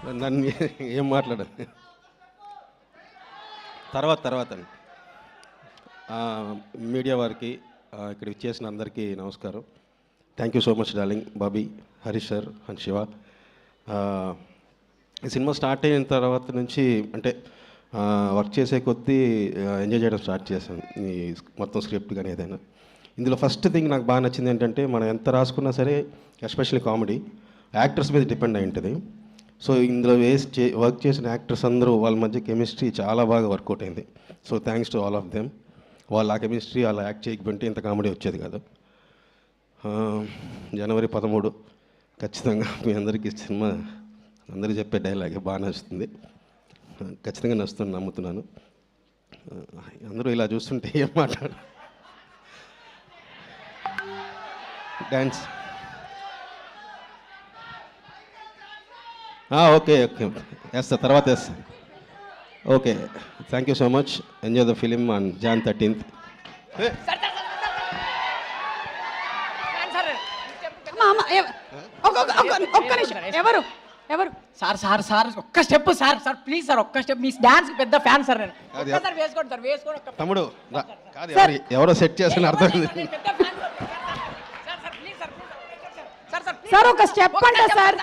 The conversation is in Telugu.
నన్ను ఏం మాట్లాడాలి తర్వాత మీడియా వారికి ఇక్కడ ఇచ్చేసిన అందరికీ నమస్కారం. Thank you so much darling, Bobby, Harish sir and Shiva. ఈ సినిమా స్టార్ట్ అయిన తర్వాత నుంచి అంటే వర్క్ చేసే కొద్దీ ఎంజాయ్ చేయడం స్టార్ట్ చేశాను. ఈ మొత్తం స్క్రిప్ట్ కానీ ఏదైనా. ఇందులో ఫస్ట్ థింగ్ నాకు బాగా నచ్చింది ఏంటంటే, మనం ఎంత రాసుకున్నా సరే ఎస్పెషల్లీ కామెడీ యాక్టర్స్ మీద డిపెండ్ అయి ఉంటుంది. సో ఇందులో వర్క్ చేసిన యాక్టర్స్ అందరూ వాళ్ళ మధ్య కెమిస్ట్రీ చాలా బాగా వర్కౌట్ అయింది. So thanks to all of them. వాళ్ళ ఆ కెమిస్ట్రీ అలా యాక్ట్ చేయకపోతే ఇంత కామెడీ వచ్చేది కాదు. జనవరి 13 ఖచ్చితంగా మీ అందరికీ సినిమా అందరికీ చెప్పే డైలాగే బాగా నచ్చుతుంది. ఖచ్చితంగా నచ్చుతుంది నమ్ముతున్నాను. అందరూ ఇలా చూస్తుంటే ఏం మాట్లాడు. డ్యాన్స్ ఓకే వేస్తా, తర్వాత వేస్తా. Okay, thank you so much. Enjoy the film on Jan 13th. ఒక్క నిమిషం. ఎవరు సార్ ఒక్క స్టెప్ సార్ ప్లీజ్ సార్, ఒక్క స్టెప్. మీ డాన్స్ పెద్ద ఫ్యాన్ సార్ నేను. ఒక్కసారి వేసుకోండి సార్, వేసుకోండి. తమ్ముడు కాదు, ఎవరో సెట్ చేసిన అర్థం. సార్ ఒక స్టెప్ అంటే సార్